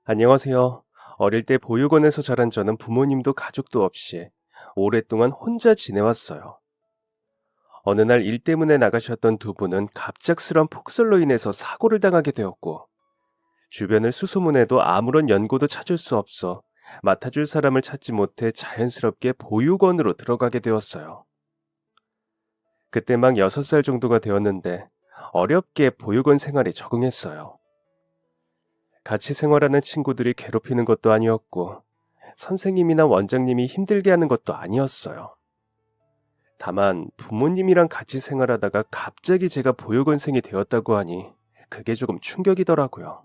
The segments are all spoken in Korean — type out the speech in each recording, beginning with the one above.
안녕하세요. 어릴 때 보육원에서 자란 저는 부모님도 가족도 없이 오랫동안 혼자 지내왔어요. 어느 날 일 때문에 나가셨던 두 분은 갑작스런 폭설로 인해서 사고를 당하게 되었고, 주변을 수소문해도 아무런 연고도 찾을 수 없어 맡아줄 사람을 찾지 못해 자연스럽게 보육원으로 들어가게 되었어요. 그때 막 6살 정도가 되었는데 어렵게 보육원 생활에 적응했어요. 같이 생활하는 친구들이 괴롭히는 것도 아니었고, 선생님이나 원장님이 힘들게 하는 것도 아니었어요. 다만 부모님이랑 같이 생활하다가 갑자기 제가 보육원생이 되었다고 하니 그게 조금 충격이더라고요.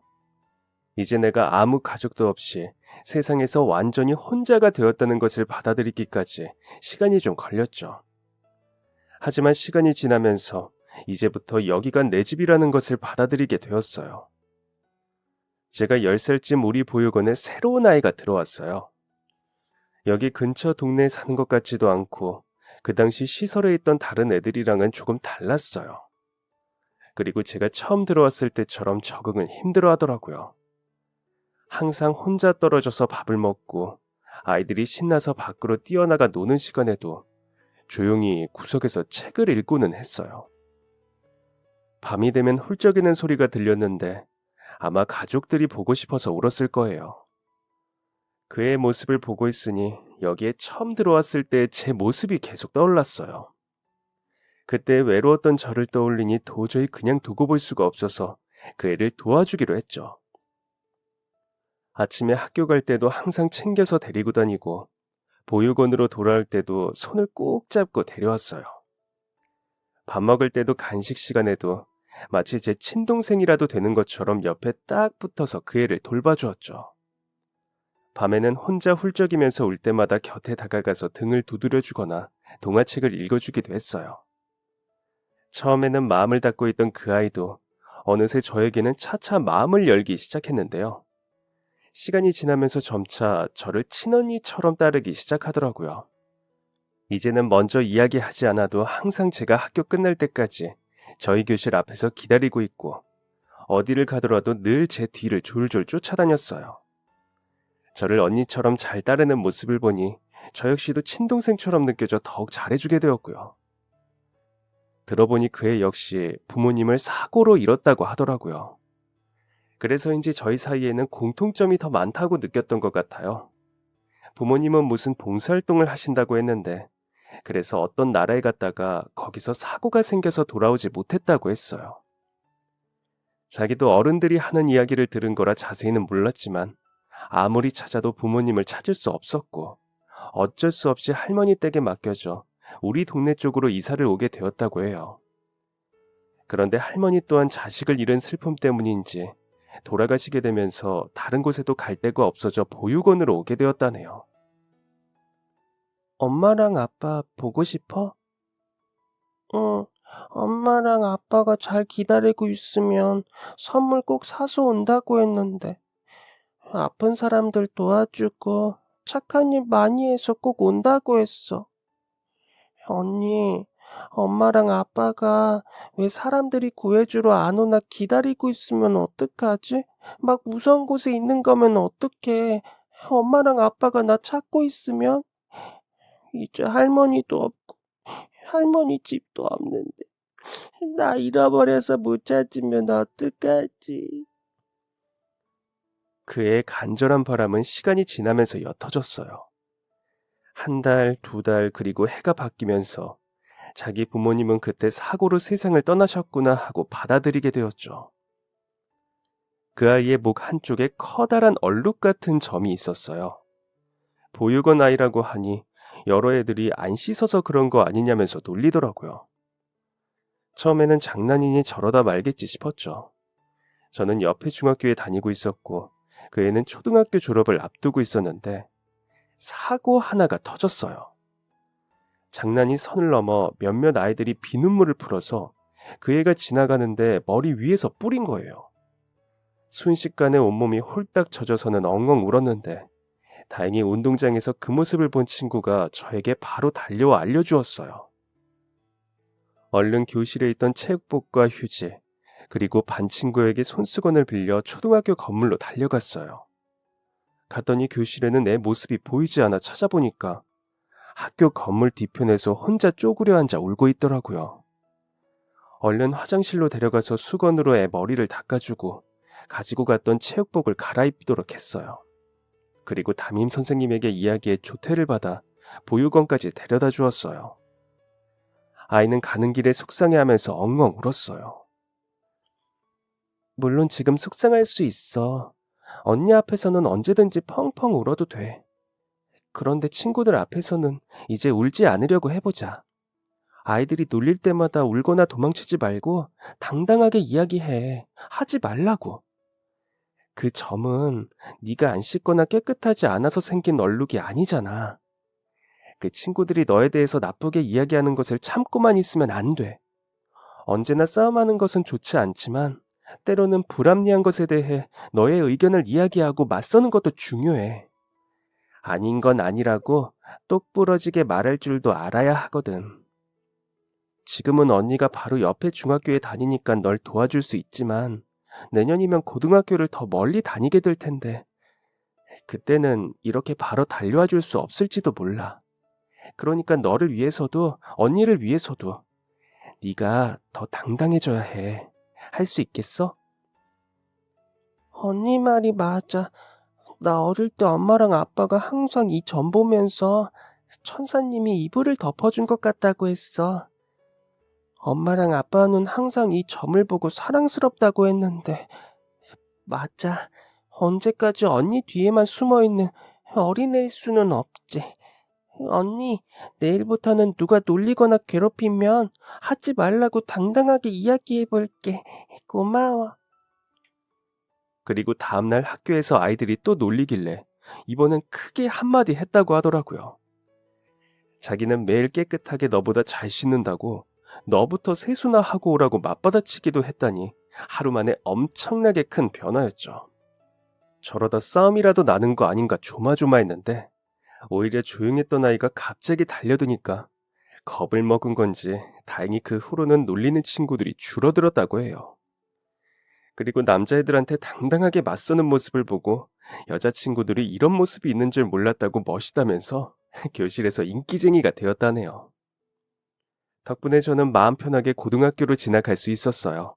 이제 내가 아무 가족도 없이 세상에서 완전히 혼자가 되었다는 것을 받아들이기까지 시간이 좀 걸렸죠. 하지만 시간이 지나면서 이제부터 여기가 내 집이라는 것을 받아들이게 되었어요. 제가 10살쯤 우리 보육원에 새로운 아이가 들어왔어요. 여기 근처 동네에 사는 것 같지도 않고 그 당시 시설에 있던 다른 애들이랑은 조금 달랐어요. 그리고 제가 처음 들어왔을 때처럼 적응을 힘들어 하더라고요. 항상 혼자 떨어져서 밥을 먹고 아이들이 신나서 밖으로 뛰어나가 노는 시간에도 조용히 구석에서 책을 읽고는 했어요. 밤이 되면 훌쩍이는 소리가 들렸는데 아마 가족들이 보고 싶어서 울었을 거예요. 그의 모습을 보고 있으니 여기에 처음 들어왔을 때 제 모습이 계속 떠올랐어요. 그때 외로웠던 저를 떠올리니 도저히 그냥 두고 볼 수가 없어서 그 애를 도와주기로 했죠. 아침에 학교 갈 때도 항상 챙겨서 데리고 다니고 보육원으로 돌아올 때도 손을 꼭 잡고 데려왔어요. 밥 먹을 때도 간식 시간에도 마치 제 친동생이라도 되는 것처럼 옆에 딱 붙어서 그 애를 돌봐주었죠. 밤에는 혼자 훌쩍이면서 울 때마다 곁에 다가가서 등을 두드려주거나 동화책을 읽어주기도 했어요. 처음에는 마음을 닫고 있던 그 아이도 어느새 저에게는 차차 마음을 열기 시작했는데요. 시간이 지나면서 점차 저를 친언니처럼 따르기 시작하더라고요. 이제는 먼저 이야기하지 않아도 항상 제가 학교 끝날 때까지 저희 교실 앞에서 기다리고 있고, 어디를 가더라도 늘 제 뒤를 졸졸 쫓아다녔어요. 저를 언니처럼 잘 따르는 모습을 보니 저 역시도 친동생처럼 느껴져 더욱 잘해주게 되었고요. 들어보니 그 애 역시 부모님을 사고로 잃었다고 하더라고요. 그래서인지 저희 사이에는 공통점이 더 많다고 느꼈던 것 같아요. 부모님은 무슨 봉사활동을 하신다고 했는데, 그래서 어떤 나라에 갔다가 거기서 사고가 생겨서 돌아오지 못했다고 했어요. 자기도 어른들이 하는 이야기를 들은 거라 자세히는 몰랐지만 아무리 찾아도 부모님을 찾을 수 없었고, 어쩔 수 없이 할머니 댁에 맡겨져 우리 동네 쪽으로 이사를 오게 되었다고 해요. 그런데 할머니 또한 자식을 잃은 슬픔 때문인지 돌아가시게 되면서 다른 곳에도 갈 데가 없어져 보육원으로 오게 되었다네요. 엄마랑 아빠 보고 싶어? 응, 엄마랑 아빠가 잘 기다리고 있으면 선물 꼭 사서 온다고 했는데, 아픈 사람들 도와주고 착한 일 많이 해서 꼭 온다고 했어. 언니, 엄마랑 아빠가 왜 사람들이 구해주러 안 오나 기다리고 있으면 어떡하지? 막 무서운 곳에 있는 거면 어떡해? 엄마랑 아빠가 나 찾고 있으면 이제 할머니도 없고 할머니 집도 없는데 나 잃어버려서 못 찾으면 어떡하지? 그의 간절한 바람은 시간이 지나면서 옅어졌어요. 한 달, 두 달, 그리고 해가 바뀌면서 자기 부모님은 그때 사고로 세상을 떠나셨구나 하고 받아들이게 되었죠. 그 아이의 목 한쪽에 커다란 얼룩 같은 점이 있었어요. 보육원 아이라고 하니 여러 애들이 안 씻어서 그런 거 아니냐면서 놀리더라고요. 처음에는 장난이니 저러다 말겠지 싶었죠. 저는 옆에 중학교에 다니고 있었고 그 애는 초등학교 졸업을 앞두고 있었는데 사고 하나가 터졌어요. 장난이 선을 넘어 몇몇 아이들이 비눗물을 풀어서 그 애가 지나가는데 머리 위에서 뿌린 거예요. 순식간에 온몸이 홀딱 젖어서는 엉엉 울었는데 다행히 운동장에서 그 모습을 본 친구가 저에게 바로 달려와 알려주었어요. 얼른 교실에 있던 체육복과 휴지, 그리고 반 친구에게 손수건을 빌려 초등학교 건물로 달려갔어요. 갔더니 교실에는 내 모습이 보이지 않아 찾아보니까 학교 건물 뒤편에서 혼자 쪼그려 앉아 울고 있더라고요. 얼른 화장실로 데려가서 수건으로 애 머리를 닦아주고 가지고 갔던 체육복을 갈아입히도록 했어요. 그리고 담임 선생님에게 이야기해 조퇴를 받아 보육원까지 데려다 주었어요. 아이는 가는 길에 속상해하면서 엉엉 울었어요. 물론 지금 속상할 수 있어. 언니 앞에서는 언제든지 펑펑 울어도 돼. 그런데 친구들 앞에서는 이제 울지 않으려고 해보자. 아이들이 놀릴 때마다 울거나 도망치지 말고 당당하게 이야기해. 하지 말라고. 그 점은 네가 안 씻거나 깨끗하지 않아서 생긴 얼룩이 아니잖아. 그 친구들이 너에 대해서 나쁘게 이야기하는 것을 참고만 있으면 안 돼. 언제나 싸움하는 것은 좋지 않지만 때로는 불합리한 것에 대해 너의 의견을 이야기하고 맞서는 것도 중요해. 아닌 건 아니라고 똑부러지게 말할 줄도 알아야 하거든. 지금은 언니가 바로 옆에 중학교에 다니니까 널 도와줄 수 있지만 내년이면 고등학교를 더 멀리 다니게 될 텐데 그때는 이렇게 바로 달려와 줄 수 없을지도 몰라. 그러니까 너를 위해서도 언니를 위해서도 네가 더 당당해져야 해. 할 수 있겠어? 언니 말이 맞아. 나 어릴 때 엄마랑 아빠가 항상 이 점 보면서 천사님이 이불을 덮어준 것 같다고 했어. 엄마랑 아빠는 항상 이 점을 보고 사랑스럽다고 했는데 맞아. 언제까지 언니 뒤에만 숨어있는 어린애일 수는 없지. 언니, 내일부터는 누가 놀리거나 괴롭히면 하지 말라고 당당하게 이야기해볼게. 고마워. 그리고 다음날 학교에서 아이들이 또 놀리길래 이번엔 크게 한마디 했다고 하더라고요. 자기는 매일 깨끗하게 너보다 잘 씻는다고 너부터 세수나 하고 오라고 맞받아치기도 했다니 하루 만에 엄청나게 큰 변화였죠. 저러다 싸움이라도 나는 거 아닌가 조마조마했는데 오히려 조용했던 아이가 갑자기 달려드니까 겁을 먹은 건지 다행히 그 후로는 놀리는 친구들이 줄어들었다고 해요. 그리고 남자애들한테 당당하게 맞서는 모습을 보고 여자친구들이 이런 모습이 있는 줄 몰랐다고 멋있다면서 교실에서 인기쟁이가 되었다네요. 덕분에 저는 마음 편하게 고등학교로 진학할 수 있었어요.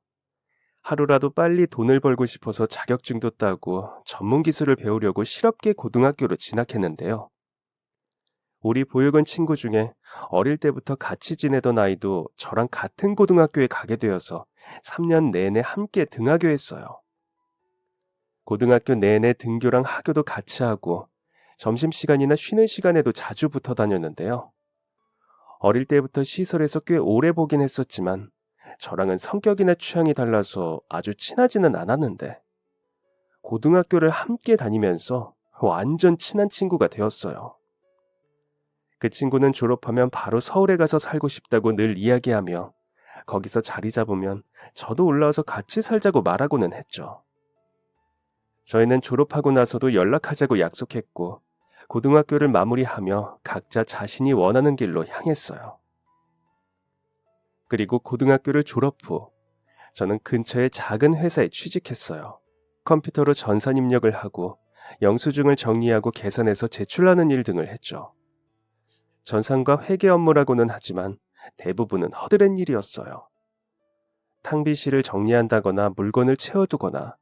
하루라도 빨리 돈을 벌고 싶어서 자격증도 따고 전문 기술을 배우려고 실업계 고등학교로 진학했는데요. 우리 보육원 친구 중에 어릴 때부터 같이 지내던 아이도 저랑 같은 고등학교에 가게 되어서 3년 내내 함께 등하교 했어요. 고등학교 내내 등교랑 하교도 같이 하고 점심시간이나 쉬는 시간에도 자주 붙어 다녔는데요. 어릴 때부터 시설에서 꽤 오래 보긴 했었지만 저랑은 성격이나 취향이 달라서 아주 친하지는 않았는데 고등학교를 함께 다니면서 완전 친한 친구가 되었어요. 그 친구는 졸업하면 바로 서울에 가서 살고 싶다고 늘 이야기하며 거기서 자리 잡으면 저도 올라와서 같이 살자고 말하고는 했죠. 저희는 졸업하고 나서도 연락하자고 약속했고 고등학교를 마무리하며 각자 자신이 원하는 길로 향했어요. 그리고 고등학교를 졸업 후 저는 근처의 작은 회사에 취직했어요. 컴퓨터로 전산 입력을 하고 영수증을 정리하고 계산해서 제출하는 일 등을 했죠. 전산과 회계 업무라고는 하지만 대부분은 허드렛 일이었어요. 탕비실을 정리한다거나 물건을 채워두거나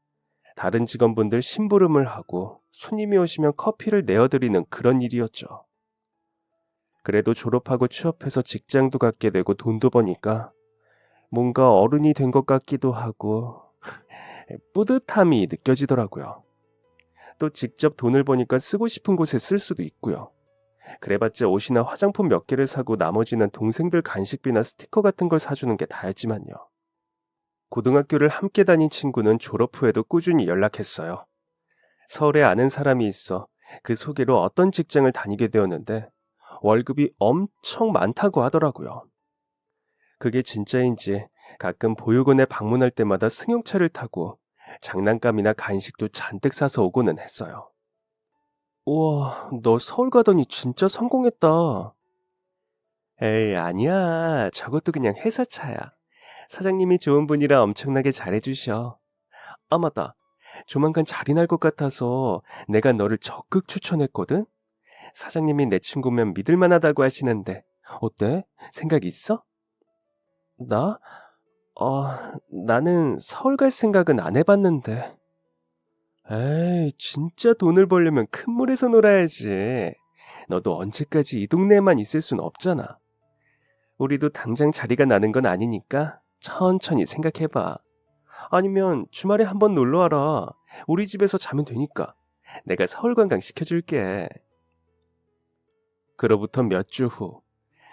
다른 직원분들 심부름을 하고 손님이 오시면 커피를 내어드리는 그런 일이었죠. 그래도 졸업하고 취업해서 직장도 갖게 되고 돈도 버니까 뭔가 어른이 된 것 같기도 하고 뿌듯함이 느껴지더라고요. 또 직접 돈을 버니까 쓰고 싶은 곳에 쓸 수도 있고요. 그래봤자 옷이나 화장품 몇 개를 사고 나머지는 동생들 간식비나 스티커 같은 걸 사주는 게 다였지만요. 고등학교를 함께 다닌 친구는 졸업 후에도 꾸준히 연락했어요. 서울에 아는 사람이 있어 그 소개로 어떤 직장을 다니게 되었는데 월급이 엄청 많다고 하더라고요. 그게 진짜인지 가끔 보육원에 방문할 때마다 승용차를 타고 장난감이나 간식도 잔뜩 사서 오고는 했어요. 우와, 너 서울 가더니 진짜 성공했다. 에이, 아니야. 저것도 그냥 회사 차야. 사장님이 좋은 분이라 엄청나게 잘해주셔. 아, 맞다. 조만간 자리 날 것 같아서 내가 너를 적극 추천했거든? 사장님이 내 친구면 믿을 만하다고 하시는데, 어때? 생각 있어? 나? 나는 서울 갈 생각은 안 해봤는데. 에이, 진짜 돈을 벌려면 큰 물에서 놀아야지. 너도 언제까지 이 동네에만 있을 순 없잖아. 우리도 당장 자리가 나는 건 아니니까 천천히 생각해봐. 아니면 주말에 한번 놀러 와라. 우리 집에서 자면 되니까. 내가 서울 관광 시켜줄게. 그로부터 몇 주 후,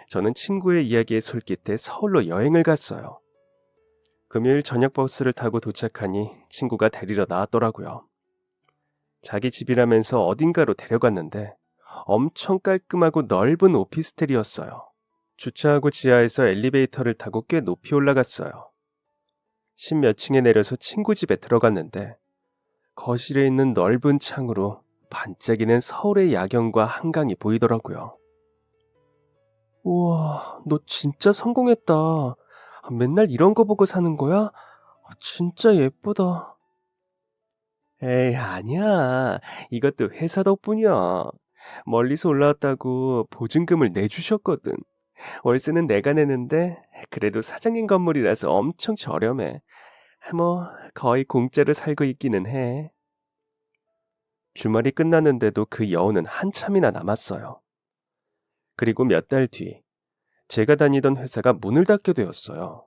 저는 친구의 이야기에 솔깃해 서울로 여행을 갔어요. 금요일 저녁 버스를 타고 도착하니 친구가 데리러 나왔더라고요. 자기 집이라면서 어딘가로 데려갔는데 엄청 깔끔하고 넓은 오피스텔이었어요. 주차하고 지하에서 엘리베이터를 타고 꽤 높이 올라갔어요. 십몇 층에 내려서 친구 집에 들어갔는데 거실에 있는 넓은 창으로 반짝이는 서울의 야경과 한강이 보이더라고요. 우와, 너 진짜 성공했다. 맨날 이런 거 보고 사는 거야? 진짜 예쁘다. 에이, 아니야. 이것도 회사 덕분이야. 멀리서 올라왔다고 보증금을 내주셨거든. 월세는 내가 내는데 그래도 사장님 건물이라서 엄청 저렴해. 뭐 거의 공짜로 살고 있기는 해. 주말이 끝났는데도 그 여운은 한참이나 남았어요. 그리고 몇 달 뒤, 제가 다니던 회사가 문을 닫게 되었어요.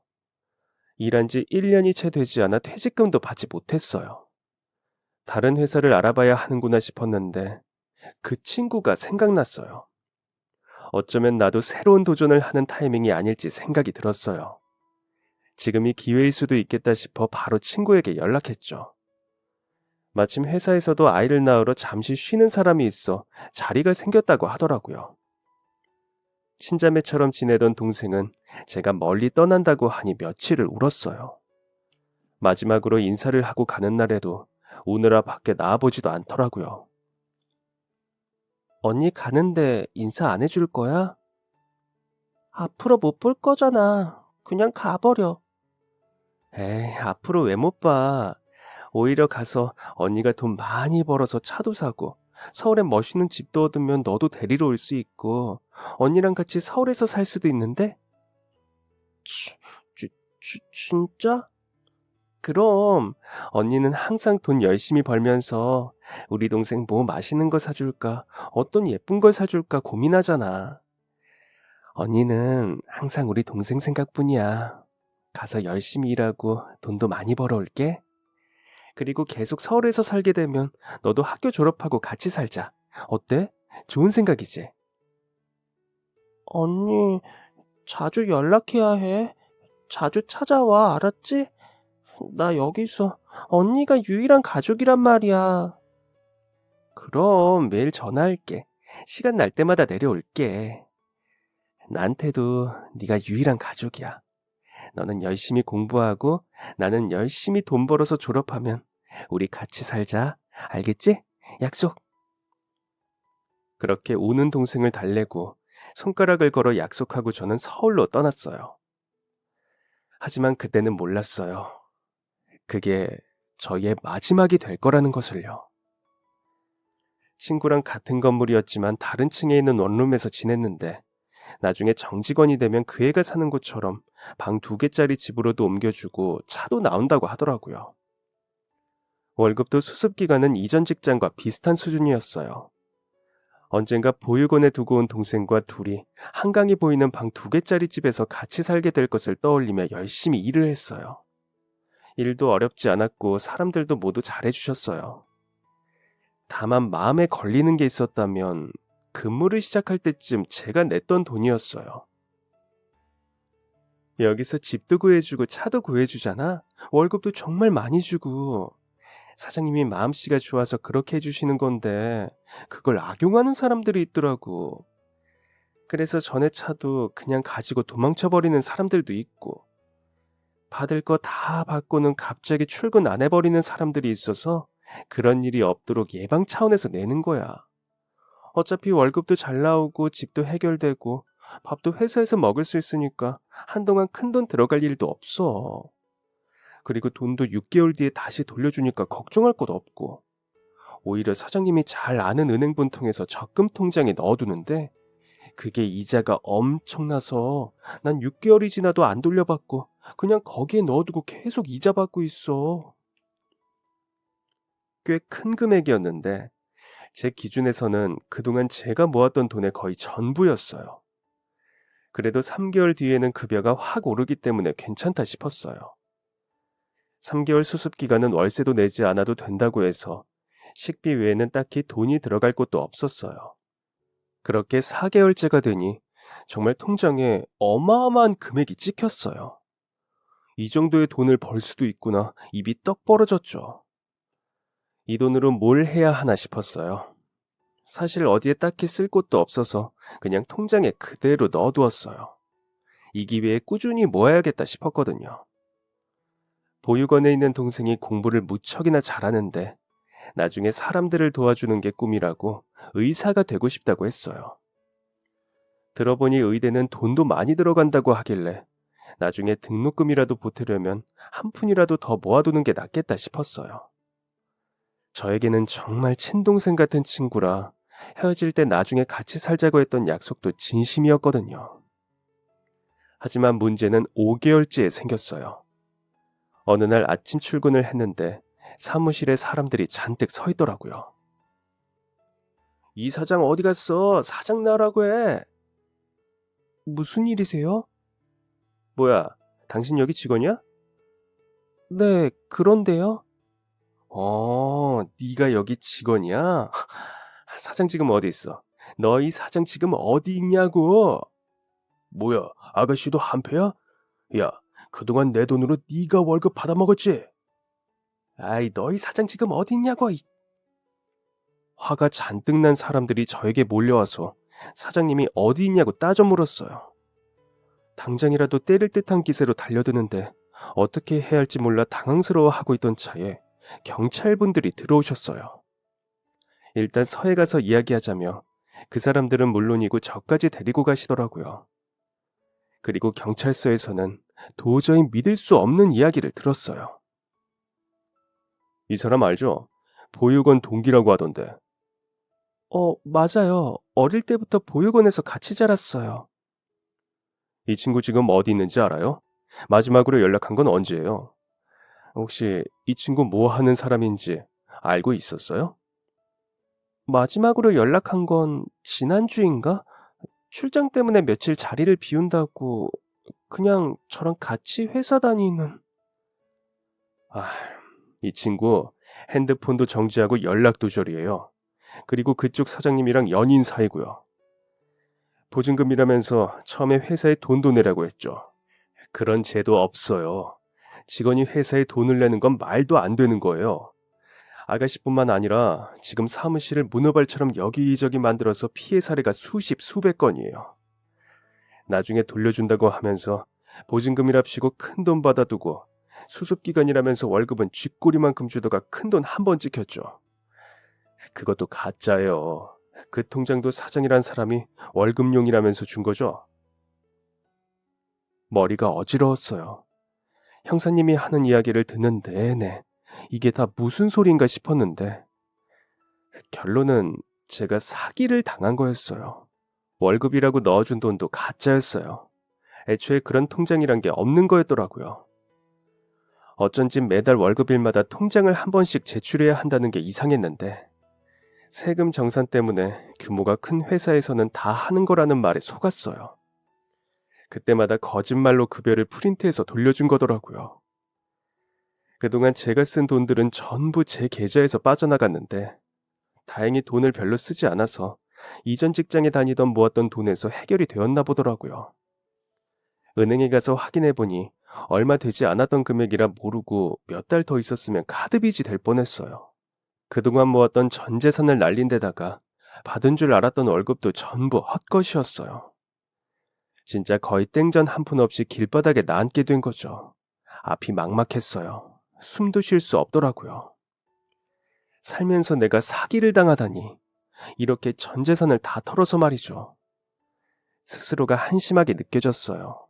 일한 지 1년이 채 되지 않아 퇴직금도 받지 못했어요. 다른 회사를 알아봐야 하는구나 싶었는데 그 친구가 생각났어요. 어쩌면 나도 새로운 도전을 하는 타이밍이 아닐지 생각이 들었어요. 지금이 기회일 수도 있겠다 싶어 바로 친구에게 연락했죠. 마침 회사에서도 아이를 낳으러 잠시 쉬는 사람이 있어 자리가 생겼다고 하더라고요. 친자매처럼 지내던 동생은 제가 멀리 떠난다고 하니 며칠을 울었어요. 마지막으로 인사를 하고 가는 날에도 우느라 밖에 나와보지도 않더라고요. 언니 가는데 인사 안 해줄 거야? 앞으로 못 볼 거잖아. 그냥 가버려. 에이, 앞으로 왜 못 봐? 오히려 가서 언니가 돈 많이 벌어서 차도 사고 서울에 멋있는 집도 얻으면 너도 데리러 올 수 있고 언니랑 같이 서울에서 살 수도 있는데? 치, 진짜? 그럼 언니는 항상 돈 열심히 벌면서 우리 동생 뭐 맛있는 거 사줄까, 어떤 예쁜 걸 사줄까 고민하잖아. 언니는 항상 우리 동생 생각뿐이야. 가서 열심히 일하고 돈도 많이 벌어올게. 그리고 계속 서울에서 살게 되면 너도 학교 졸업하고 같이 살자. 어때? 좋은 생각이지? 언니, 자주 연락해야 해. 자주 찾아와, 알았지? 나 여기서 언니가 유일한 가족이란 말이야. 그럼 매일 전화할게. 시간 날 때마다 내려올게. 나한테도 네가 유일한 가족이야. 너는 열심히 공부하고 나는 열심히 돈 벌어서 졸업하면 우리 같이 살자. 알겠지? 약속. 그렇게 우는 동생을 달래고 손가락을 걸어 약속하고 저는 서울로 떠났어요. 하지만 그때는 몰랐어요. 그게 저의 마지막이 될 거라는 것을요. 친구랑 같은 건물이었지만 다른 층에 있는 원룸에서 지냈는데 나중에 정직원이 되면 그 애가 사는 곳처럼 방 2개짜리 집으로도 옮겨주고 차도 나온다고 하더라고요. 월급도 수습기간은 이전 직장과 비슷한 수준이었어요. 언젠가 보육원에 두고 온 동생과 둘이 한강이 보이는 방 2개짜리 집에서 같이 살게 될 것을 떠올리며 열심히 일을 했어요. 일도 어렵지 않았고 사람들도 모두 잘해주셨어요. 다만 마음에 걸리는 게 있었다면 근무를 시작할 때쯤 제가 냈던 돈이었어요. 여기서 집도 구해주고 차도 구해주잖아. 월급도 정말 많이 주고 사장님이 마음씨가 좋아서 그렇게 해주시는 건데 그걸 악용하는 사람들이 있더라고. 그래서 전에 차도 그냥 가지고 도망쳐버리는 사람들도 있고 받을 거 다 받고는 갑자기 출근 안 해버리는 사람들이 있어서 그런 일이 없도록 예방 차원에서 내는 거야. 어차피 월급도 잘 나오고 집도 해결되고 밥도 회사에서 먹을 수 있으니까 한동안 큰돈 들어갈 일도 없어. 그리고 돈도 6개월 뒤에 다시 돌려주니까 걱정할 것 없고, 오히려 사장님이 잘 아는 은행분 통해서 적금 통장에 넣어두는데 그게 이자가 엄청나서 난 6개월이 지나도 안 돌려받고 그냥 거기에 넣어두고 계속 이자 받고 있어. 꽤 큰 금액이었는데 제 기준에서는 그동안 제가 모았던 돈의 거의 전부였어요. 그래도 3개월 뒤에는 급여가 확 오르기 때문에 괜찮다 싶었어요. 3개월 수습 기간은 월세도 내지 않아도 된다고 해서 식비 외에는 딱히 돈이 들어갈 곳도 없었어요. 그렇게 4개월째가 되니 정말 통장에 어마어마한 금액이 찍혔어요. 이 정도의 돈을 벌 수도 있구나, 입이 떡 벌어졌죠. 이 돈으로 뭘 해야 하나 싶었어요. 사실 어디에 딱히 쓸 곳도 없어서 그냥 통장에 그대로 넣어두었어요. 이 기회에 꾸준히 모아야겠다 싶었거든요. 보육원에 있는 동생이 공부를 무척이나 잘하는데 나중에 사람들을 도와주는 게 꿈이라고 의사가 되고 싶다고 했어요. 들어보니 의대는 돈도 많이 들어간다고 하길래 나중에 등록금이라도 보태려면 한 푼이라도 더 모아두는 게 낫겠다 싶었어요. 저에게는 정말 친동생 같은 친구라 헤어질 때 나중에 같이 살자고 했던 약속도 진심이었거든요. 하지만 문제는 5개월째에 생겼어요. 어느 날 아침 출근을 했는데 사무실에 사람들이 잔뜩 서 있더라고요. 이 사장 어디 갔어? 사장 나라고 해. 무슨 일이세요? 뭐야, 당신 여기 직원이야? 네, 그런데요. 네가 여기 직원이야? 사장 지금 어디 있어? 너희 사장 지금 어디 있냐고? 뭐야, 아가씨도 한패야? 야, 그동안 내 돈으로 네가 월급 받아먹었지? 아이, 너희 사장 지금 어디 있냐고? 화가 잔뜩 난 사람들이 저에게 몰려와서 사장님이 어디 있냐고 따져 물었어요. 당장이라도 때릴 듯한 기세로 달려드는데 어떻게 해야 할지 몰라 당황스러워하고 있던 차에 경찰분들이 들어오셨어요. 일단 서해 가서 이야기하자며 그 사람들은 물론이고 저까지 데리고 가시더라고요. 그리고 경찰서에서는 도저히 믿을 수 없는 이야기를 들었어요. 이 사람 알죠? 보육원 동기라고 하던데. 맞아요. 어릴 때부터 보육원에서 같이 자랐어요. 이 친구 지금 어디 있는지 알아요? 마지막으로 연락한 건 언제예요? 혹시 이 친구 뭐 하는 사람인지 알고 있었어요? 마지막으로 연락한 건 지난주인가? 출장 때문에 며칠 자리를 비운다고 그냥 저랑 같이 회사 다니는... 이 친구 핸드폰도 정지하고 연락도 저리해요. 그리고 그쪽 사장님이랑 연인 사이고요. 보증금이라면서 처음에 회사에 돈도 내라고 했죠. 그런 제도 없어요. 직원이 회사에 돈을 내는 건 말도 안 되는 거예요. 아가씨뿐만 아니라 지금 사무실을 문어발처럼 여기저기 만들어서 피해 사례가 수십 수백 건이에요. 나중에 돌려준다고 하면서 보증금이랍시고 큰 돈 받아두고 수습기간이라면서 월급은 쥐꼬리만큼 주다가 큰 돈 한 번 찍혔죠. 그것도 가짜예요. 그 통장도 사장이란 사람이 월급용이라면서 준 거죠. 머리가 어지러웠어요. 형사님이 하는 이야기를 듣는 내내 이게 다 무슨 소리인가 싶었는데 결론은 제가 사기를 당한 거였어요. 월급이라고 넣어준 돈도 가짜였어요. 애초에 그런 통장이란 게 없는 거였더라고요. 어쩐지 매달 월급일마다 통장을 한 번씩 제출해야 한다는 게 이상했는데 세금 정산 때문에 규모가 큰 회사에서는 다 하는 거라는 말에 속았어요. 그때마다 거짓말로 급여를 프린트해서 돌려준 거더라고요. 그동안 제가 쓴 돈들은 전부 제 계좌에서 빠져나갔는데 다행히 돈을 별로 쓰지 않아서 이전 직장에 다니던 모았던 돈에서 해결이 되었나 보더라고요. 은행에 가서 확인해보니 얼마 되지 않았던 금액이라 모르고 몇 달 더 있었으면 카드빚이 될 뻔했어요. 그동안 모았던 전 재산을 날린 데다가 받은 줄 알았던 월급도 전부 헛것이었어요. 진짜 거의 땡전 한 푼 없이 길바닥에 나앉게 된 거죠. 앞이 막막했어요. 숨도 쉴 수 없더라고요. 살면서 내가 사기를 당하다니, 이렇게 전 재산을 다 털어서 말이죠. 스스로가 한심하게 느껴졌어요.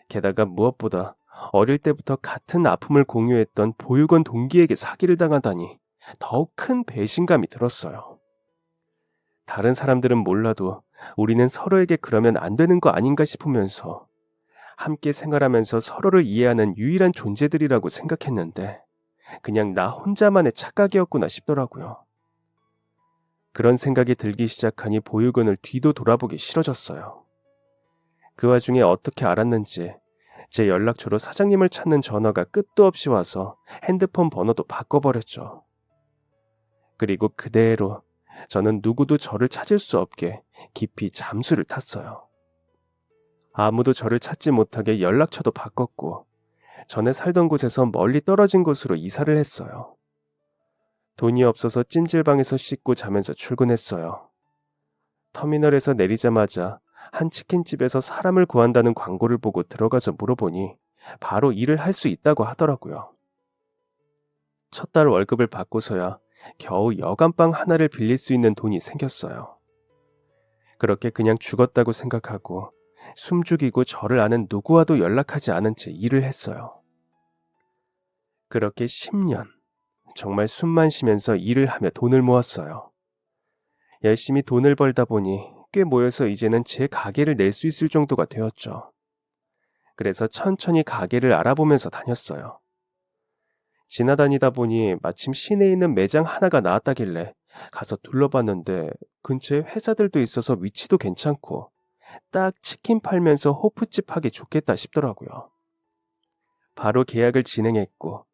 게다가 무엇보다 어릴 때부터 같은 아픔을 공유했던 보육원 동기에게 사기를 당하다니 더욱 큰 배신감이 들었어요. 다른 사람들은 몰라도 우리는 서로에게 그러면 안 되는 거 아닌가 싶으면서 함께 생활하면서 서로를 이해하는 유일한 존재들이라고 생각했는데 그냥 나 혼자만의 착각이었구나 싶더라고요. 그런 생각이 들기 시작하니 보육원을 뒤도 돌아보기 싫어졌어요. 그 와중에 어떻게 알았는지 제 연락처로 사장님을 찾는 전화가 끝도 없이 와서 핸드폰 번호도 바꿔버렸죠. 그리고 그대로 저는 누구도 저를 찾을 수 없게 깊이 잠수를 탔어요. 아무도 저를 찾지 못하게 연락처도 바꿨고 전에 살던 곳에서 멀리 떨어진 곳으로 이사를 했어요. 돈이 없어서 찜질방에서 씻고 자면서 출근했어요. 터미널에서 내리자마자 한 치킨집에서 사람을 구한다는 광고를 보고 들어가서 물어보니 바로 일을 할 수 있다고 하더라고요. 첫 달 월급을 받고서야 겨우 여간방 하나를 빌릴 수 있는 돈이 생겼어요. 그렇게 그냥 죽었다고 생각하고 숨죽이고 저를 아는 누구와도 연락하지 않은 채 일을 했어요. 그렇게 10년, 정말 숨만 쉬면서 일을 하며 돈을 모았어요. 열심히 돈을 벌다 보니 꽤 모여서 이제는 제 가게를 낼 수 있을 정도가 되었죠. 그래서 천천히 가게를 알아보면서 다녔어요. 지나다니다 보니 마침 시내에 있는 매장 하나가 나왔다길래 가서 둘러봤는데 근처에 회사들도 있어서 위치도 괜찮고 딱 치킨 팔면서 호프집 하기 좋겠다 싶더라고요. 바로 계약을 진행했고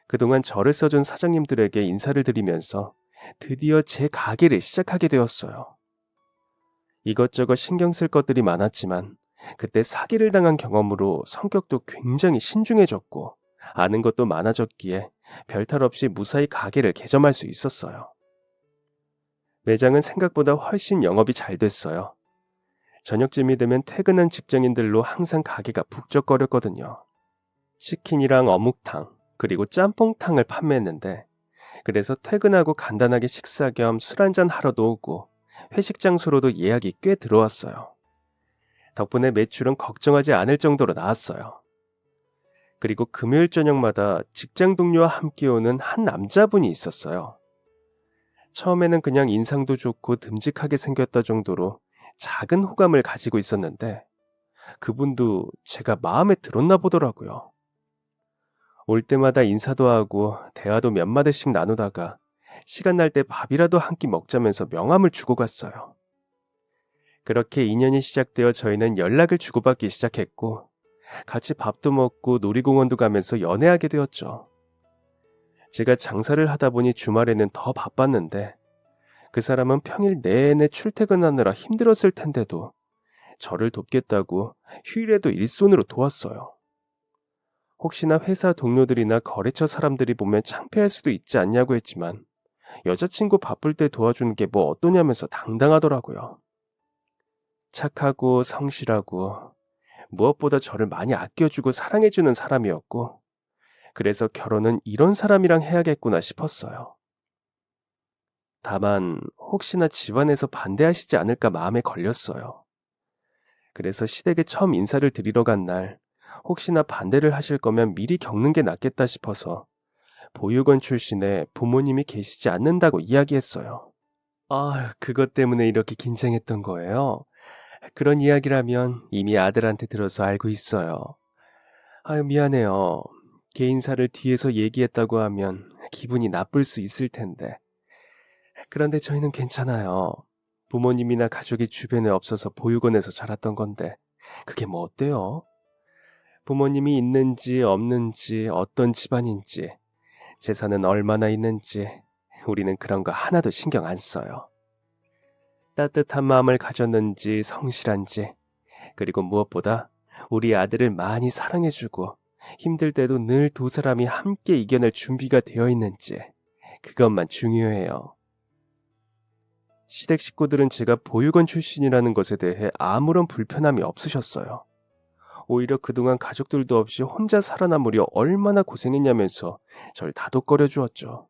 그동안 저를 써준 사장님들에게 인사를 드리면서 드디어 제 가게를 시작하게 되었어요. 이것저것 신경 쓸 것들이 많았지만 그때 사기를 당한 경험으로 성격도 굉장히 신중해졌고 아는 것도 많아졌기에 별탈 없이 무사히 가게를 개점할 수 있었어요. 매장은 생각보다 훨씬 영업이 잘 됐어요. 저녁쯤이 되면 퇴근한 직장인들로 항상 가게가 북적거렸거든요. 치킨이랑 어묵탕, 그리고 짬뽕탕을 판매했는데 그래서 퇴근하고 간단하게 식사 겸 술 한잔 하러도 오고 회식 장소로도 예약이 꽤 들어왔어요. 덕분에 매출은 걱정하지 않을 정도로 나왔어요. 그리고 금요일 저녁마다 직장 동료와 함께 오는 한 남자분이 있었어요. 처음에는 그냥 인상도 좋고 듬직하게 생겼다 정도로 작은 호감을 가지고 있었는데 그분도 제가 마음에 들었나 보더라고요. 올 때마다 인사도 하고 대화도 몇 마디씩 나누다가 시간 날 때 밥이라도 한 끼 먹자면서 명함을 주고 갔어요. 그렇게 인연이 시작되어 저희는 연락을 주고받기 시작했고 같이 밥도 먹고 놀이공원도 가면서 연애하게 되었죠. 제가 장사를 하다 보니 주말에는 더 바빴는데 그 사람은 평일 내내 출퇴근하느라 힘들었을 텐데도 저를 돕겠다고 휴일에도 일손으로 도왔어요. 혹시나 회사 동료들이나 거래처 사람들이 보면 창피할 수도 있지 않냐고 했지만 여자친구 바쁠 때 도와주는 게 뭐 어떠냐면서 당당하더라고요. 착하고 성실하고 무엇보다 저를 많이 아껴주고 사랑해주는 사람이었고 그래서 결혼은 이런 사람이랑 해야겠구나 싶었어요. 다만 혹시나 집안에서 반대하시지 않을까 마음에 걸렸어요. 그래서 시댁에 처음 인사를 드리러 간 날 혹시나 반대를 하실 거면 미리 겪는 게 낫겠다 싶어서 보육원 출신에 부모님이 계시지 않는다고 이야기했어요. 아, 그것 때문에 이렇게 긴장했던 거예요? 그런 이야기라면 이미 아들한테 들어서 알고 있어요. 아유, 미안해요. 개인사를 뒤에서 얘기했다고 하면 기분이 나쁠 수 있을 텐데. 그런데 저희는 괜찮아요. 부모님이나 가족이 주변에 없어서 보육원에서 자랐던 건데 그게 뭐 어때요? 부모님이 있는지 없는지 어떤 집안인지 재산은 얼마나 있는지 우리는 그런 거 하나도 신경 안 써요. 따뜻한 마음을 가졌는지 성실한지 그리고 무엇보다 우리 아들을 많이 사랑해주고 힘들 때도 늘 두 사람이 함께 이겨낼 준비가 되어 있는지 그것만 중요해요. 시댁 식구들은 제가 보육원 출신이라는 것에 대해 아무런 불편함이 없으셨어요. 오히려 그동안 가족들도 없이 혼자 살아남으려 얼마나 고생했냐면서 절 다독거려 주었죠.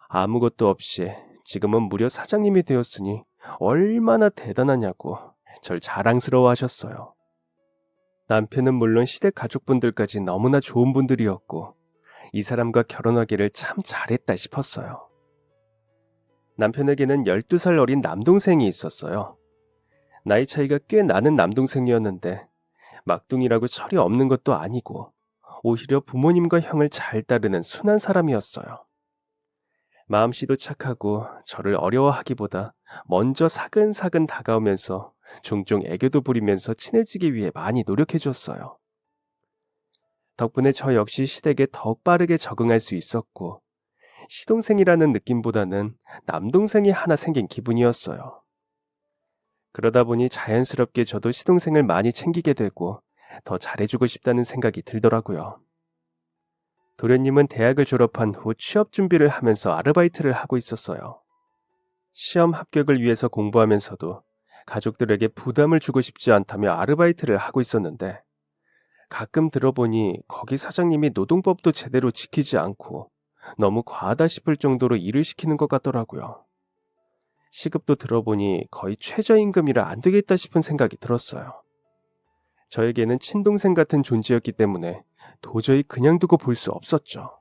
아무것도 없이 지금은 무려 사장님이 되었으니 얼마나 대단하냐고 절 자랑스러워 하셨어요. 남편은 물론 시댁 가족분들까지 너무나 좋은 분들이었고 이 사람과 결혼하기를 참 잘했다 싶었어요. 남편에게는 12살 어린 남동생이 있었어요. 나이 차이가 꽤 나는 남동생이었는데 막둥이라고 철이 없는 것도 아니고 오히려 부모님과 형을 잘 따르는 순한 사람이었어요. 마음씨도 착하고 저를 어려워하기보다 먼저 사근사근 다가오면서 종종 애교도 부리면서 친해지기 위해 많이 노력해 줬어요. 덕분에 저 역시 시댁에 더 빠르게 적응할 수 있었고 시동생이라는 느낌보다는 남동생이 하나 생긴 기분이었어요. 그러다 보니 자연스럽게 저도 시동생을 많이 챙기게 되고 더 잘해주고 싶다는 생각이 들더라고요. 도련님은 대학을 졸업한 후 취업 준비를 하면서 아르바이트를 하고 있었어요. 시험 합격을 위해서 공부하면서도 가족들에게 부담을 주고 싶지 않다며 아르바이트를 하고 있었는데 가끔 들어보니 거기 사장님이 노동법도 제대로 지키지 않고 너무 과하다 싶을 정도로 일을 시키는 것 같더라고요. 시급도 들어보니 거의 최저임금이라 안 되겠다 싶은 생각이 들었어요. 저에게는 친동생 같은 존재였기 때문에 도저히 그냥 두고 볼 수 없었죠.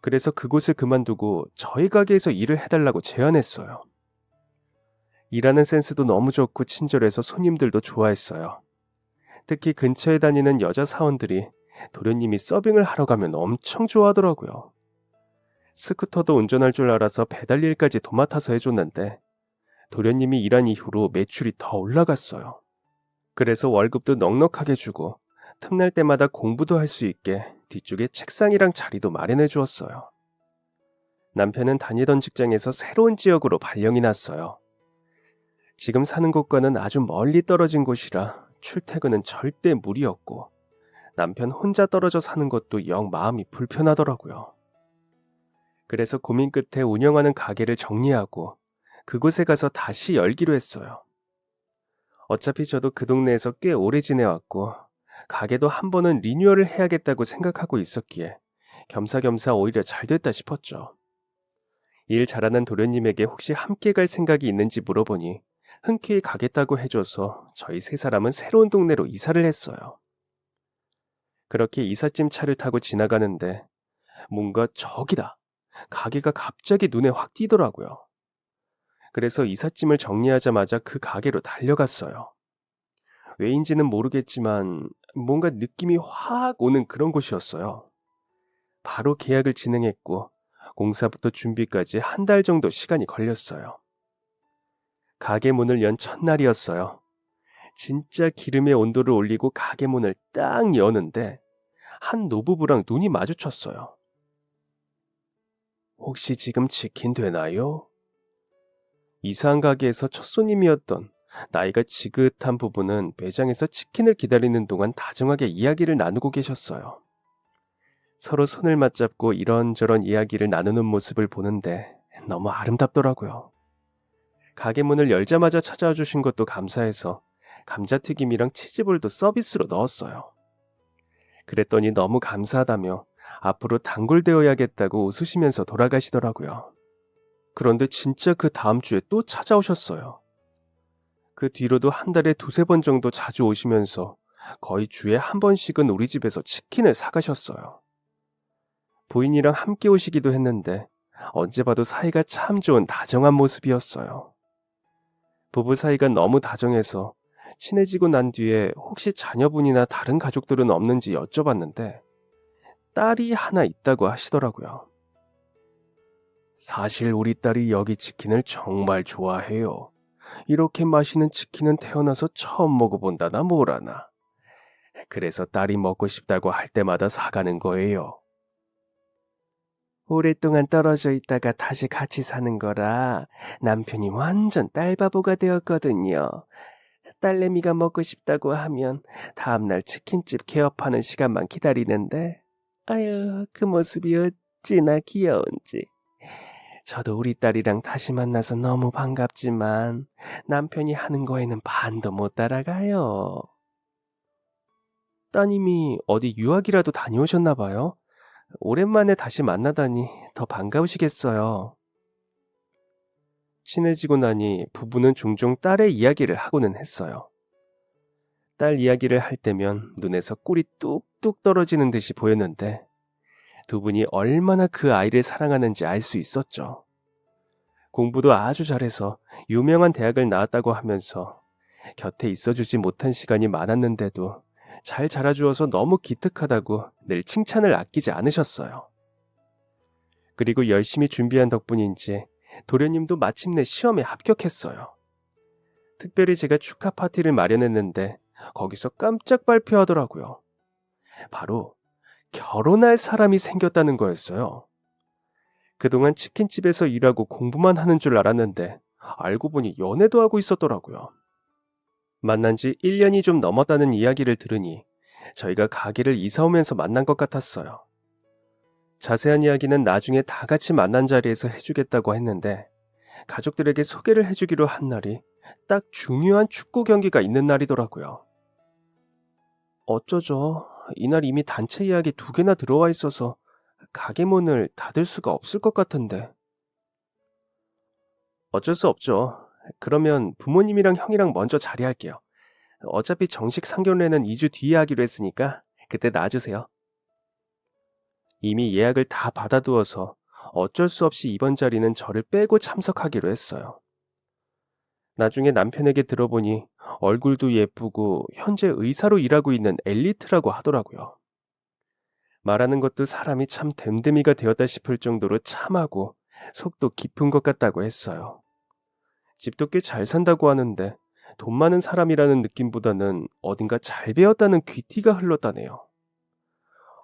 그래서 그곳을 그만두고 저희 가게에서 일을 해달라고 제안했어요. 일하는 센스도 너무 좋고 친절해서 손님들도 좋아했어요. 특히 근처에 다니는 여자 사원들이 도련님이 서빙을 하러 가면 엄청 좋아하더라고요. 스쿠터도 운전할 줄 알아서 배달 일까지 도맡아서 해줬는데 도련님이 일한 이후로 매출이 더 올라갔어요. 그래서 월급도 넉넉하게 주고 틈날 때마다 공부도 할 수 있게 뒤쪽에 책상이랑 자리도 마련해 주었어요. 남편은 다니던 직장에서 새로운 지역으로 발령이 났어요. 지금 사는 곳과는 아주 멀리 떨어진 곳이라 출퇴근은 절대 무리였고 남편 혼자 떨어져 사는 것도 영 마음이 불편하더라고요. 그래서 고민 끝에 운영하는 가게를 정리하고 그곳에 가서 다시 열기로 했어요. 어차피 저도 그 동네에서 꽤 오래 지내왔고 가게도 한 번은 리뉴얼을 해야겠다고 생각하고 있었기에 겸사겸사 오히려 잘 됐다 싶었죠. 일 잘하는 도련님에게 혹시 함께 갈 생각이 있는지 물어보니 흔쾌히 가겠다고 해줘서 저희 세 사람은 새로운 동네로 이사를 했어요. 그렇게 이삿짐 차를 타고 지나가는데 뭔가 저기다! 가게가 갑자기 눈에 확 띄더라고요. 그래서 이삿짐을 정리하자마자 그 가게로 달려갔어요. 왜인지는 모르겠지만 뭔가 느낌이 확 오는 그런 곳이었어요. 바로 계약을 진행했고 공사부터 준비까지 한 달 정도 시간이 걸렸어요. 가게 문을 연 첫날이었어요. 진짜 기름의 온도를 올리고 가게 문을 딱 여는데 한 노부부랑 눈이 마주쳤어요. 혹시 지금 치킨 되나요? 이사한 가게에서 첫 손님이었던 나이가 지긋한 부부는 매장에서 치킨을 기다리는 동안 다정하게 이야기를 나누고 계셨어요. 서로 손을 맞잡고 이런저런 이야기를 나누는 모습을 보는데 너무 아름답더라고요. 가게 문을 열자마자 찾아와 주신 것도 감사해서 감자튀김이랑 치즈볼도 서비스로 넣었어요. 그랬더니 너무 감사하다며 앞으로 단골되어야겠다고 웃으시면서 돌아가시더라고요. 그런데 진짜 그 다음 주에 또 찾아오셨어요. 그 뒤로도 한 달에 두세 번 정도 자주 오시면서 거의 주에 한 번씩은 우리 집에서 치킨을 사가셨어요. 부인이랑 함께 오시기도 했는데 언제 봐도 사이가 참 좋은 다정한 모습이었어요. 부부 사이가 너무 다정해서 친해지고 난 뒤에 혹시 자녀분이나 다른 가족들은 없는지 여쭤봤는데 딸이 하나 있다고 하시더라고요. 사실 우리 딸이 여기 치킨을 정말 좋아해요. 이렇게 맛있는 치킨은 태어나서 처음 먹어본다나 뭐라나. 그래서 딸이 먹고 싶다고 할 때마다 사가는 거예요. 오랫동안 떨어져 있다가 다시 같이 사는 거라 남편이 완전 딸바보가 되었거든요. 딸내미가 먹고 싶다고 하면 다음날 치킨집 개업하는 시간만 기다리는데 아유 그 모습이 어찌나 귀여운지. 저도 우리 딸이랑 다시 만나서 너무 반갑지만 남편이 하는 거에는 반도 못 따라가요. 따님이 어디 유학이라도 다녀오셨나 봐요? 오랜만에 다시 만나다니 더 반가우시겠어요. 친해지고 나니 부부는 종종 딸의 이야기를 하고는 했어요. 딸 이야기를 할 때면 눈에서 꿀이 뚝뚝 떨어지는 듯이 보였는데 두 분이 얼마나 그 아이를 사랑하는지 알 수 있었죠. 공부도 아주 잘해서 유명한 대학을 나왔다고 하면서 곁에 있어주지 못한 시간이 많았는데도 잘 자라주어서 너무 기특하다고 늘 칭찬을 아끼지 않으셨어요. 그리고 열심히 준비한 덕분인지 도련님도 마침내 시험에 합격했어요. 특별히 제가 축하 파티를 마련했는데 거기서 깜짝 발표하더라고요. 바로 결혼할 사람이 생겼다는 거였어요. 그동안 치킨집에서 일하고 공부만 하는 줄 알았는데 알고 보니 연애도 하고 있었더라고요. 만난 지 1년이 좀 넘었다는 이야기를 들으니 저희가 가게를 이사 오면서 만난 것 같았어요. 자세한 이야기는 나중에 다 같이 만난 자리에서 해주겠다고 했는데 가족들에게 소개를 해주기로 한 날이 딱 중요한 축구 경기가 있는 날이더라고요. 어쩌죠? 이날 이미 단체 예약이 2개나 들어와 있어서 가게 문을 닫을 수가 없을 것 같은데. 어쩔 수 없죠. 그러면 부모님이랑 형이랑 먼저 자리할게요. 어차피 정식 상견례는 2주 뒤에 하기로 했으니까 그때 놔주세요. 이미 예약을 다 받아두어서 어쩔 수 없이 이번 자리는 저를 빼고 참석하기로 했어요. 나중에 남편에게 들어보니 얼굴도 예쁘고 현재 의사로 일하고 있는 엘리트라고 하더라고요. 말하는 것도 사람이 참 됨됨이가 되었다 싶을 정도로 참하고 속도 깊은 것 같다고 했어요. 집도 꽤 잘 산다고 하는데 돈 많은 사람이라는 느낌보다는 어딘가 잘 배웠다는 귀티가 흘렀다네요.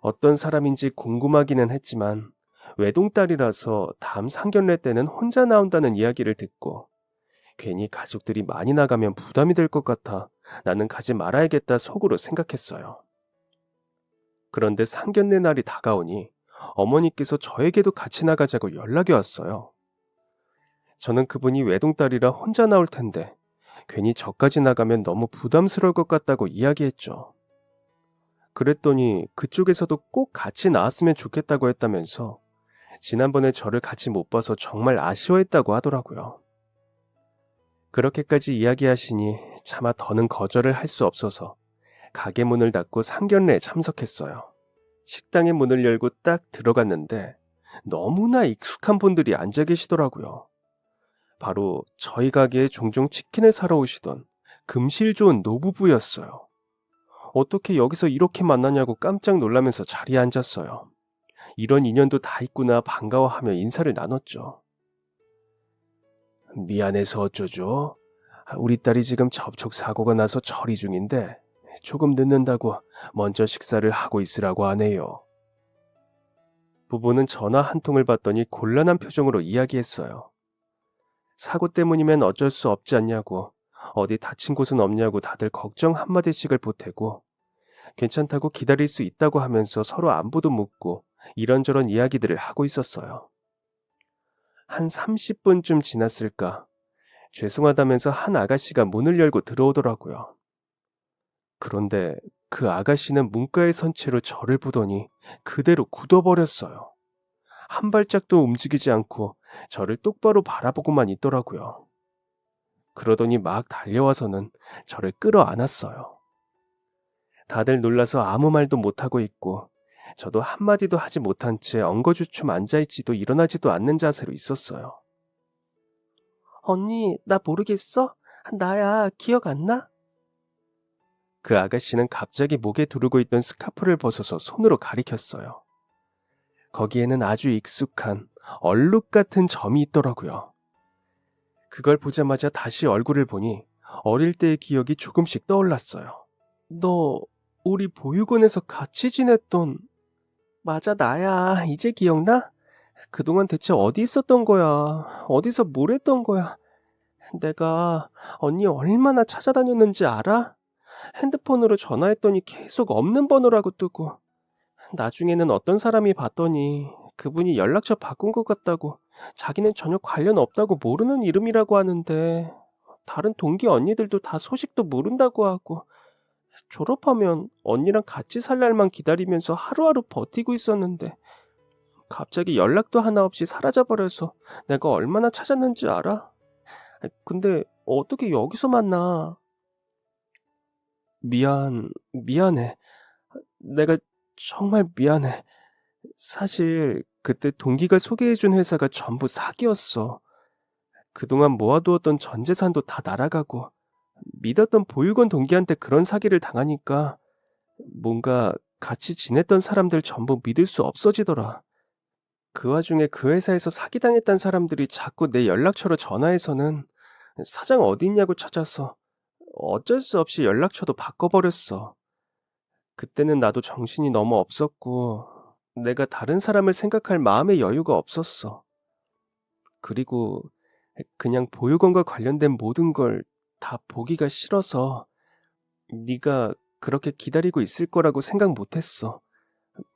어떤 사람인지 궁금하기는 했지만 외동딸이라서 다음 상견례 때는 혼자 나온다는 이야기를 듣고 괜히 가족들이 많이 나가면 부담이 될 것 같아 나는 가지 말아야겠다 속으로 생각했어요. 그런데 상견례 날이 다가오니 어머니께서 저에게도 같이 나가자고 연락이 왔어요. 저는 그분이 외동딸이라 혼자 나올 텐데 괜히 저까지 나가면 너무 부담스러울 것 같다고 이야기했죠. 그랬더니 그쪽에서도 꼭 같이 나왔으면 좋겠다고 했다면서 지난번에 저를 같이 못 봐서 정말 아쉬워했다고 하더라고요. 그렇게까지 이야기하시니 차마 더는 거절을 할 수 없어서 가게 문을 닫고 상견례에 참석했어요. 식당의 문을 열고 딱 들어갔는데 너무나 익숙한 분들이 앉아 계시더라고요. 바로 저희 가게에 종종 치킨을 사러 오시던 금실 좋은 노부부였어요. 어떻게 여기서 이렇게 만나냐고 깜짝 놀라면서 자리에 앉았어요. 이런 인연도 다 있구나 반가워하며 인사를 나눴죠. 미안해서 어쩌죠? 우리 딸이 지금 접촉 사고가 나서 처리 중인데 조금 늦는다고 먼저 식사를 하고 있으라고 하네요. 부부는 전화 한 통을 받더니 곤란한 표정으로 이야기했어요. 사고 때문이면 어쩔 수 없지 않냐고, 어디 다친 곳은 없냐고 다들 걱정 한마디씩을 보태고 괜찮다고 기다릴 수 있다고 하면서 서로 안부도 묻고 이런저런 이야기들을 하고 있었어요. 한 30분쯤 지났을까 죄송하다면서 한 아가씨가 문을 열고 들어오더라고요. 그런데 그 아가씨는 문가에 선 채로 저를 보더니 그대로 굳어버렸어요. 한 발짝도 움직이지 않고 저를 똑바로 바라보고만 있더라고요. 그러더니 막 달려와서는 저를 끌어안았어요. 다들 놀라서 아무 말도 못하고 있고 저도 한마디도 하지 못한 채 엉거주춤 앉아있지도 일어나지도 않는 자세로 있었어요. 언니, 나 모르겠어? 나야, 기억 안 나? 그 아가씨는 갑자기 목에 두르고 있던 스카프를 벗어서 손으로 가리켰어요. 거기에는 아주 익숙한 얼룩 같은 점이 있더라고요. 그걸 보자마자 다시 얼굴을 보니 어릴 때의 기억이 조금씩 떠올랐어요. 너 우리 보육원에서 같이 지냈던... 맞아, 나야. 이제 기억나? 그동안 대체 어디 있었던 거야? 어디서 뭘 했던 거야? 내가 언니 얼마나 찾아다녔는지 알아? 핸드폰으로 전화했더니 계속 없는 번호라고 뜨고 나중에는 어떤 사람이 봤더니 그분이 연락처 바꾼 것 같다고 자기는 전혀 관련 없다고 모르는 이름이라고 하는데 다른 동기 언니들도 다 소식도 모른다고 하고 졸업하면 언니랑 같이 살 날만 기다리면서 하루하루 버티고 있었는데 갑자기 연락도 하나 없이 사라져버려서 내가 얼마나 찾았는지 알아? 근데 어떻게 여기서 만나? 미안해. 내가 정말 미안해. 사실 그때 동기가 소개해준 회사가 전부 사기였어. 그동안 모아두었던 전 재산도 다 날아가고 믿었던 보육원 동기한테 그런 사기를 당하니까 뭔가 같이 지냈던 사람들 전부 믿을 수 없어지더라. 그 와중에 그 회사에서 사기당했던 사람들이 자꾸 내 연락처로 전화해서는 사장 어디 있냐고 찾아서 어쩔 수 없이 연락처도 바꿔버렸어. 그때는 나도 정신이 너무 없었고 내가 다른 사람을 생각할 마음의 여유가 없었어. 그리고 그냥 보육원과 관련된 모든 걸 다 보기가 싫어서 네가 그렇게 기다리고 있을 거라고 생각 못했어.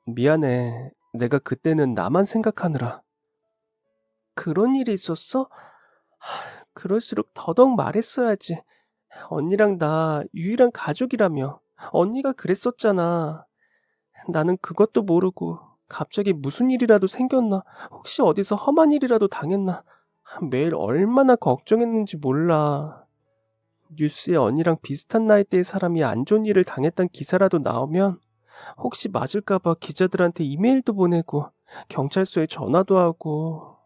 미안해. 내가 그때는 나만 생각하느라. 그런 일이 있었어? 그럴수록 더더욱 말했어야지. 언니랑 나 유일한 가족이라며. 언니가 그랬었잖아. 나는 그것도 모르고 갑자기 무슨 일이라도 생겼나? 혹시 어디서 험한 일이라도 당했나? 매일 얼마나 걱정했는지 몰라. 뉴스에 언니랑 비슷한 나이대의 사람이 안 좋은 일을 당했단 기사라도 나오면 혹시 맞을까봐 기자들한테 이메일도 보내고 경찰서에 전화도 하고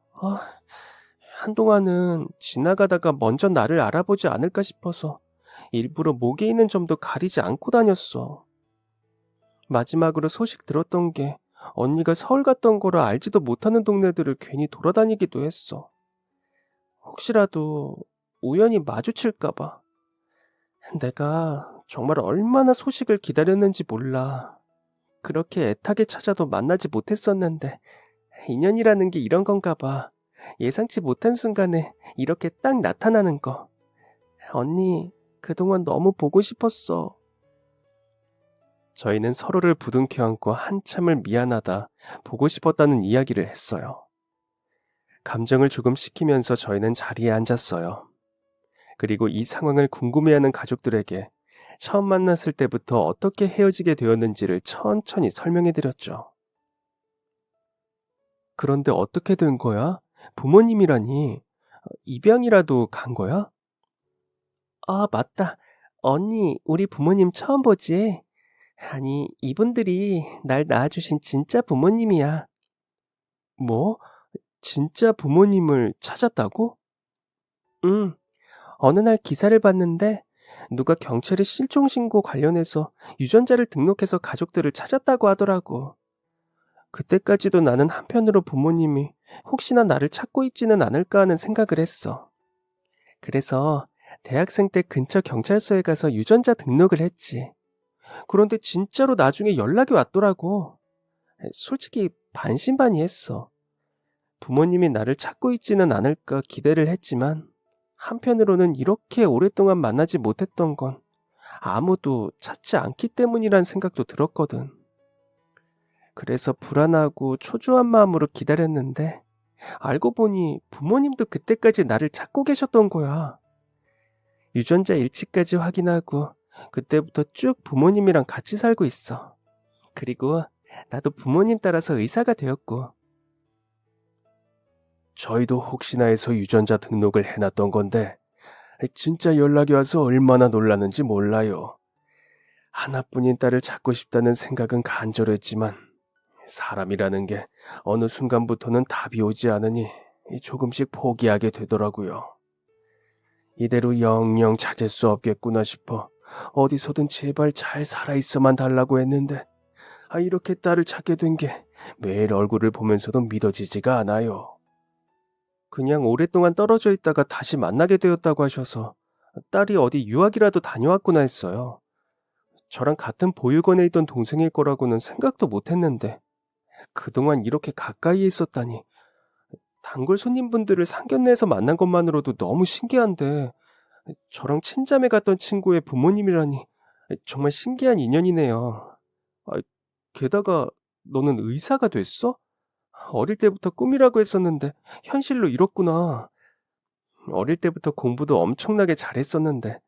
한동안은 지나가다가 먼저 나를 알아보지 않을까 싶어서 일부러 목에 있는 점도 가리지 않고 다녔어. 마지막으로 소식 들었던 게 언니가 서울 갔던 거라 알지도 못하는 동네들을 괜히 돌아다니기도 했어. 혹시라도 우연히 마주칠까봐. 내가 정말 얼마나 소식을 기다렸는지 몰라. 그렇게 애타게 찾아도 만나지 못했었는데 인연이라는 게 이런 건가 봐. 예상치 못한 순간에 이렇게 딱 나타나는 거. 언니, 그동안 너무 보고 싶었어. 저희는 서로를 부둥켜 안고 한참을 미안하다, 보고 싶었다는 이야기를 했어요. 감정을 조금 식히면서 저희는 자리에 앉았어요. 그리고 이 상황을 궁금해하는 가족들에게 처음 만났을 때부터 어떻게 헤어지게 되었는지를 천천히 설명해드렸죠. 그런데 어떻게 된 거야? 부모님이라니. 입양이라도 간 거야? 아, 맞다. 언니, 우리 부모님 처음 보지? 아니, 이분들이 날 낳아주신 진짜 부모님이야. 뭐? 진짜 부모님을 찾았다고? 응. 어느 날 기사를 봤는데 누가 경찰에 실종신고 관련해서 유전자를 등록해서 가족들을 찾았다고 하더라고. 그때까지도 나는 한편으로 부모님이 혹시나 나를 찾고 있지는 않을까 하는 생각을 했어. 그래서 대학생 때 근처 경찰서에 가서 유전자 등록을 했지. 그런데 진짜로 나중에 연락이 왔더라고. 솔직히 반신반의했어. 부모님이 나를 찾고 있지는 않을까 기대를 했지만 한편으로는 이렇게 오랫동안 만나지 못했던 건 아무도 찾지 않기 때문이란 생각도 들었거든. 그래서 불안하고 초조한 마음으로 기다렸는데 알고 보니 부모님도 그때까지 나를 찾고 계셨던 거야. 유전자 일치까지 확인하고 그때부터 쭉 부모님이랑 같이 살고 있어. 그리고 나도 부모님 따라서 의사가 되었고. 저희도 혹시나 해서 유전자 등록을 해놨던 건데 진짜 연락이 와서 얼마나 놀랐는지 몰라요. 하나뿐인 딸을 찾고 싶다는 생각은 간절했지만 사람이라는 게 어느 순간부터는 답이 오지 않으니 조금씩 포기하게 되더라고요. 이대로 영영 찾을 수 없겠구나 싶어 어디서든 제발 잘 살아있어만 달라고 했는데 이렇게 딸을 찾게 된 게 매일 얼굴을 보면서도 믿어지지가 않아요. 그냥 오랫동안 떨어져 있다가 다시 만나게 되었다고 하셔서 딸이 어디 유학이라도 다녀왔구나 했어요. 저랑 같은 보육원에 있던 동생일 거라고는 생각도 못했는데 그동안 이렇게 가까이에 있었다니. 단골 손님분들을 상견례에서 만난 것만으로도 너무 신기한데 저랑 친자매 같던 친구의 부모님이라니 정말 신기한 인연이네요. 게다가 너는 의사가 됐어? 어릴 때부터 꿈이라고 했었는데 현실로 이뤘구나. 어릴 때부터 공부도 엄청나게 잘했었는데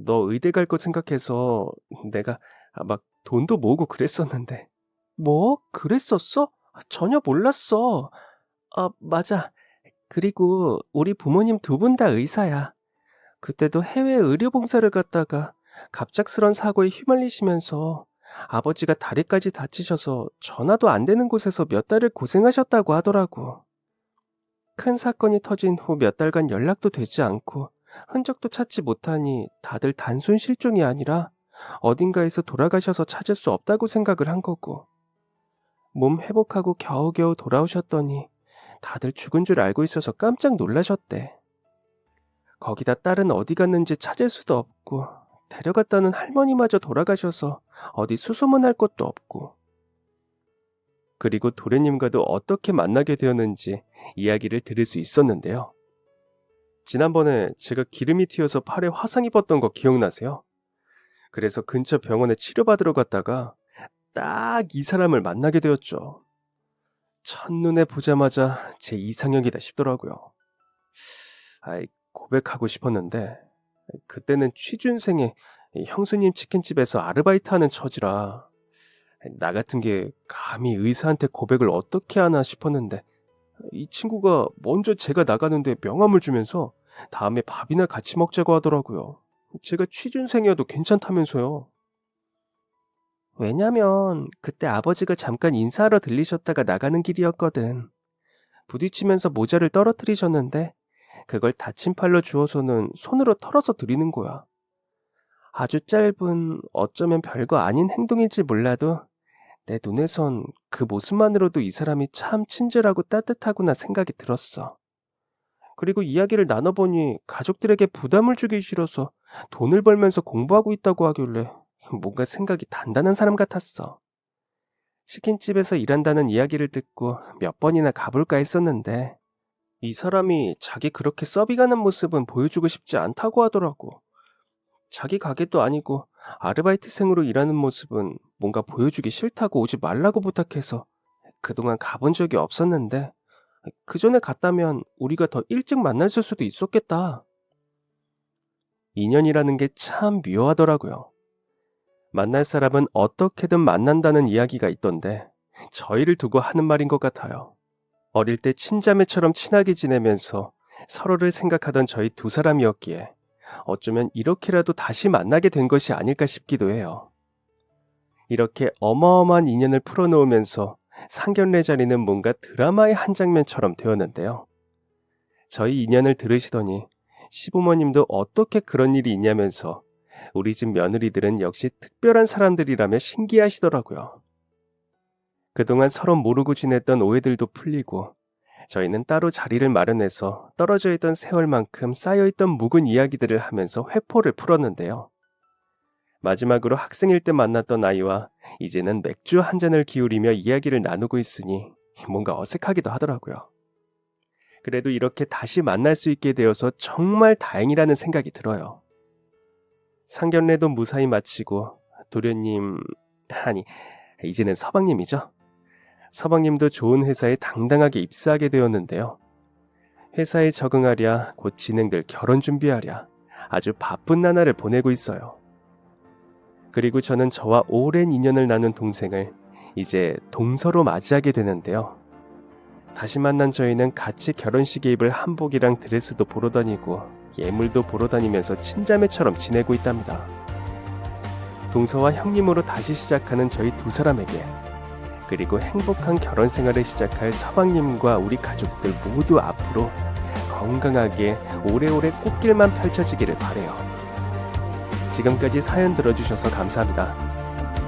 너 의대 갈 거 생각해서 내가 막 돈도 모으고 그랬었는데. 뭐? 그랬었어? 전혀 몰랐어. 맞아. 그리고 우리 부모님 두 분 다 의사야. 그때도 해외 의료 봉사를 갔다가 갑작스런 사고에 휘말리시면서 아버지가 다리까지 다치셔서 전화도 안 되는 곳에서 몇 달을 고생하셨다고 하더라고. 큰 사건이 터진 후 몇 달간 연락도 되지 않고 흔적도 찾지 못하니 다들 단순 실종이 아니라 어딘가에서 돌아가셔서 찾을 수 없다고 생각을 한 거고, 몸 회복하고 겨우겨우 돌아오셨더니 다들 죽은 줄 알고 있어서 깜짝 놀라셨대. 거기다 딸은 어디 갔는지 찾을 수도 없고 데려갔다는 할머니마저 돌아가셔서 어디 수소문할 것도 없고. 그리고 도련님과도 어떻게 만나게 되었는지 이야기를 들을 수 있었는데요. 지난번에 제가 기름이 튀어서 팔에 화상 입었던 거 기억나세요? 그래서 근처 병원에 치료받으러 갔다가 딱 이 사람을 만나게 되었죠. 첫눈에 보자마자 제 이상형이다 싶더라고요. 고백하고 싶었는데 그때는 취준생의 형수님 치킨집에서 아르바이트하는 처지라 나 같은 게 감히 의사한테 고백을 어떻게 하나 싶었는데, 이 친구가 먼저 제가 나가는데 명함을 주면서 다음에 밥이나 같이 먹자고 하더라고요. 제가 취준생이어도 괜찮다면서요. 왜냐면 그때 아버지가 잠깐 인사하러 들리셨다가 나가는 길이었거든. 부딪히면서 모자를 떨어뜨리셨는데 그걸 다친 팔로 주워서는 손으로 털어서 드리는 거야. 아주 짧은, 어쩌면 별거 아닌 행동일지 몰라도 내 눈에선 그 모습만으로도 이 사람이 참 친절하고 따뜻하구나 생각이 들었어. 그리고 이야기를 나눠보니 가족들에게 부담을 주기 싫어서 돈을 벌면서 공부하고 있다고 하길래 뭔가 생각이 단단한 사람 같았어. 치킨집에서 일한다는 이야기를 듣고 몇 번이나 가볼까 했었는데 이 사람이 자기 그렇게 서빙하는 모습은 보여주고 싶지 않다고 하더라고. 자기 가게도 아니고 아르바이트생으로 일하는 모습은 뭔가 보여주기 싫다고 오지 말라고 부탁해서 그동안 가본 적이 없었는데 그 전에 갔다면 우리가 더 일찍 만났을 수도 있었겠다. 인연이라는 게 참 묘하더라고요. 만날 사람은 어떻게든 만난다는 이야기가 있던데 저희를 두고 하는 말인 것 같아요. 어릴 때 친자매처럼 친하게 지내면서 서로를 생각하던 저희 두 사람이었기에 어쩌면 이렇게라도 다시 만나게 된 것이 아닐까 싶기도 해요. 이렇게 어마어마한 인연을 풀어놓으면서 상견례 자리는 뭔가 드라마의 한 장면처럼 되었는데요. 저희 인연을 들으시더니 시부모님도 어떻게 그런 일이 있냐면서 우리 집 며느리들은 역시 특별한 사람들이라며 신기하시더라고요. 그동안 서로 모르고 지냈던 오해들도 풀리고 저희는 따로 자리를 마련해서 떨어져 있던 세월만큼 쌓여있던 묵은 이야기들을 하면서 회포를 풀었는데요. 마지막으로 학생일 때 만났던 아이와 이제는 맥주 한 잔을 기울이며 이야기를 나누고 있으니 뭔가 어색하기도 하더라고요. 그래도 이렇게 다시 만날 수 있게 되어서 정말 다행이라는 생각이 들어요. 상견례도 무사히 마치고 도련님, 아니 이제는 서방님이죠. 서방님도 좋은 회사에 당당하게 입사하게 되었는데요. 회사에 적응하랴, 곧 진행될 결혼 준비하랴 아주 바쁜 나날을 보내고 있어요. 그리고 저는 저와 오랜 인연을 나눈 동생을 이제 동서로 맞이하게 되는데요. 다시 만난 저희는 같이 결혼식에 입을 한복이랑 드레스도 보러 다니고 예물도 보러 다니면서 친자매처럼 지내고 있답니다. 동서와 형님으로 다시 시작하는 저희 두 사람에게, 그리고 행복한 결혼 생활을 시작할 서방님과 우리 가족들 모두 앞으로 건강하게 오래오래 꽃길만 펼쳐지기를 바래요. 지금까지 사연 들어주셔서 감사합니다.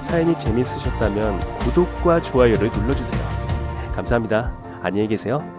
사연이 재밌으셨다면 구독과 좋아요를 눌러주세요. 감사합니다. 안녕히 계세요.